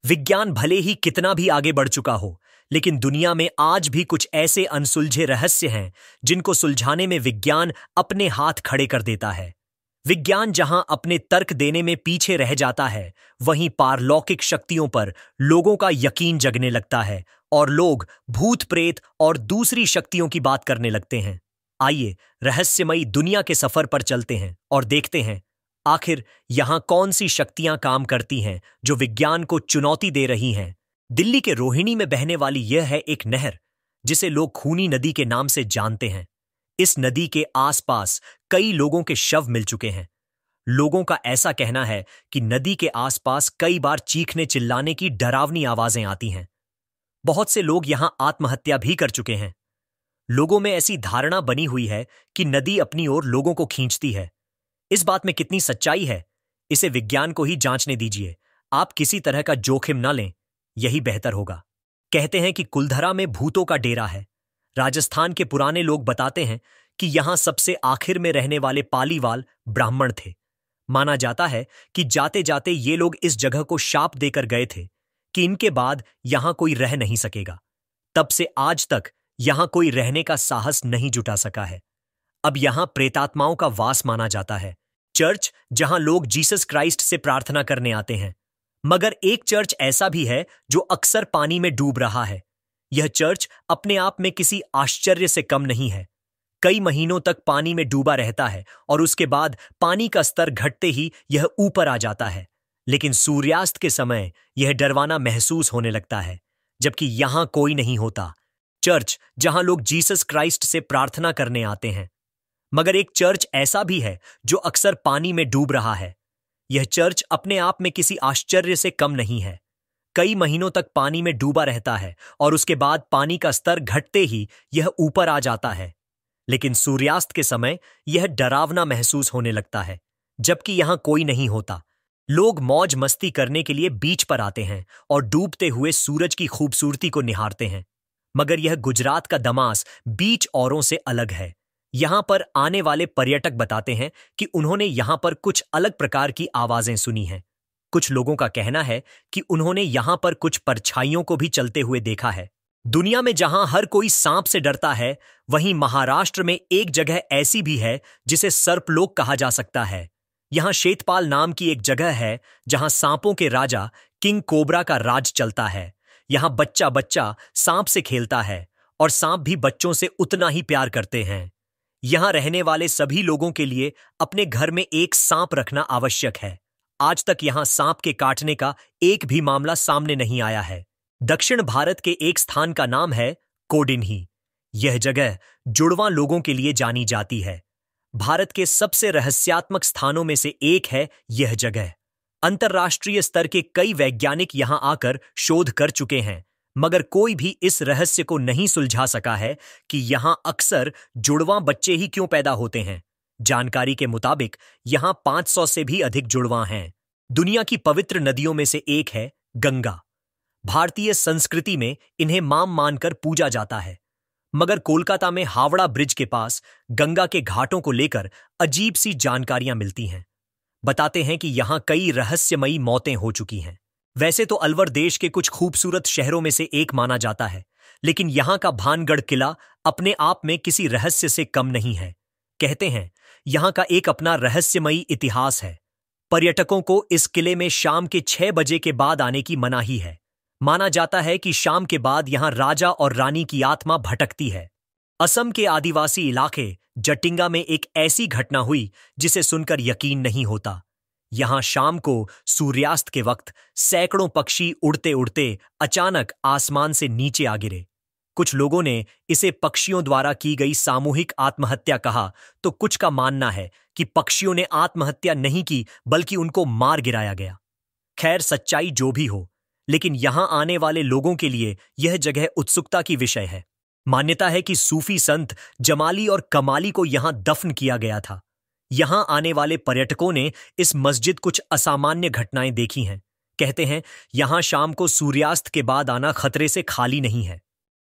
विज्ञान भले ही कितना भी आगे बढ़ चुका हो, लेकिन दुनिया में आज भी कुछ ऐसे अनसुलझे रहस्य हैं जिनको सुलझाने में विज्ञान अपने हाथ खड़े कर देता है। विज्ञान जहां अपने तर्क देने में पीछे रह जाता है, वहीं पारलौकिक शक्तियों पर लोगों का यकीन जगने लगता है और लोग भूत प्रेत और दूसरी शक्तियों की बात करने लगते हैं। आइए रहस्यमयी दुनिया के सफर पर चलते हैं और देखते हैं आखिर यहां कौन सी शक्तियां काम करती हैं जो विज्ञान को चुनौती दे रही हैं। दिल्ली के रोहिणी में बहने वाली यह है एक नहर जिसे लोग खूनी नदी के नाम से जानते हैं। इस नदी के आसपास कई लोगों के शव मिल चुके हैं। लोगों का ऐसा कहना है कि नदी के आसपास कई बार चीखने चिल्लाने की डरावनी आवाजें आती हैं। बहुत से लोग यहां आत्महत्या भी कर चुके हैं। लोगों में ऐसी धारणा बनी हुई है कि नदी अपनी ओर लोगों को खींचती है। इस बात में कितनी सच्चाई है, इसे विज्ञान को ही जांचने दीजिए। आप किसी तरह का जोखिम न लें, यही बेहतर होगा। कहते हैं कि कुलधरा में भूतों का डेरा है। राजस्थान के पुराने लोग बताते हैं कि यहां सबसे आखिर में रहने वाले पालीवाल ब्राह्मण थे। माना जाता है कि जाते जाते ये लोग इस जगह को शाप देकर गए थे कि इनके बाद यहां कोई रह नहीं सकेगा। तब से आज तक यहां कोई रहने का साहस नहीं जुटा सका है। अब यहां प्रेतात्माओं का वास माना जाता है। चर्च जहां लोग जीसस क्राइस्ट से प्रार्थना करने आते हैं, मगर एक चर्च ऐसा भी है जो अक्सर पानी में डूब रहा है। यह चर्च अपने आप में किसी आश्चर्य से कम नहीं है। कई महीनों तक पानी में डूबा रहता है और उसके बाद पानी का स्तर घटते ही यह ऊपर आ जाता है। लेकिन सूर्यास्त के समय यह डरवाना महसूस होने लगता है, जबकि यहां कोई नहीं होता। चर्च जहां लोग जीसस क्राइस्ट से प्रार्थना करने आते हैं, मगर एक चर्च ऐसा भी है जो अक्सर पानी में डूब रहा है। यह चर्च अपने आप में किसी आश्चर्य से कम नहीं है। कई महीनों तक पानी में डूबा रहता है और उसके बाद पानी का स्तर घटते ही यह ऊपर आ जाता है। लेकिन सूर्यास्त के समय यह डरावना महसूस होने लगता है, जबकि यहां कोई नहीं होता। लोग मौज मस्ती करने के लिए बीच पर आते हैं और डूबते हुए सूरज की खूबसूरती को निहारते हैं। मगर यह गुजरात का दमास बीच औरों से अलग है। यहां पर आने वाले पर्यटक बताते हैं कि उन्होंने यहां पर कुछ अलग प्रकार की आवाजें सुनी हैं। कुछ लोगों का कहना है कि उन्होंने यहां पर कुछ परछाइयों को भी चलते हुए देखा है। दुनिया में जहां हर कोई सांप से डरता है, वहीं महाराष्ट्र में एक जगह ऐसी भी है जिसे सर्पलोक कहा जा सकता है। यहां शेतपाल नाम की एक जगह है जहां सांपों के राजा किंग कोबरा का राज चलता है। यहां बच्चा बच्चा सांप से खेलता है और सांप भी बच्चों से उतना ही प्यार करते हैं। यहां रहने वाले सभी लोगों के लिए अपने घर में एक सांप रखना आवश्यक है। आज तक यहां सांप के काटने का एक भी मामला सामने नहीं आया है। दक्षिण भारत के एक स्थान का नाम है कोडिन्ही। यह जगह जुड़वां लोगों के लिए जानी जाती है। भारत के सबसे रहस्यात्मक स्थानों में से एक है यह जगह। अंतर्राष्ट्रीय स्तर के कई वैज्ञानिक यहां आकर शोध कर चुके हैं, मगर कोई भी इस रहस्य को नहीं सुलझा सका है कि यहां अक्सर जुड़वां बच्चे ही क्यों पैदा होते हैं। जानकारी के मुताबिक यहां 500 से भी अधिक जुड़वां हैं। दुनिया की पवित्र नदियों में से एक है गंगा। भारतीय संस्कृति में इन्हें मां मानकर पूजा जाता है, मगर कोलकाता में हावड़ा ब्रिज के पास गंगा के घाटों को लेकर अजीब सी जानकारियां मिलती हैं। बताते हैं कि यहां कई रहस्यमयी मौतें हो चुकी हैं। वैसे तो अलवर देश के कुछ खूबसूरत शहरों में से एक माना जाता है, लेकिन यहां का भानगढ़ किला अपने आप में किसी रहस्य से कम नहीं है। कहते हैं यहां का एक अपना रहस्यमयी इतिहास है। पर्यटकों को इस किले में शाम के 6 बजे के बाद आने की मनाही है। माना जाता है कि शाम के बाद यहां राजा और रानी की आत्मा भटकती है। असम के आदिवासी इलाके जटिंगा में एक ऐसी घटना हुई जिसे सुनकर यकीन नहीं होता। यहां शाम को सूर्यास्त के वक्त सैकड़ों पक्षी उड़ते उड़ते अचानक आसमान से नीचे आ गिरे। कुछ लोगों ने इसे पक्षियों द्वारा की गई सामूहिक आत्महत्या कहा, तो कुछ का मानना है कि पक्षियों ने आत्महत्या नहीं की बल्कि उनको मार गिराया गया। खैर, सच्चाई जो भी हो, लेकिन यहां आने वाले लोगों के लिए यह जगह उत्सुकता की विषय है। मान्यता है कि सूफी संत जमाली और कमाली को यहां दफन किया गया था। यहां आने वाले पर्यटकों ने इस मस्जिद कुछ असामान्य घटनाएं देखी हैं। कहते हैं यहां शाम को सूर्यास्त के बाद आना खतरे से खाली नहीं है।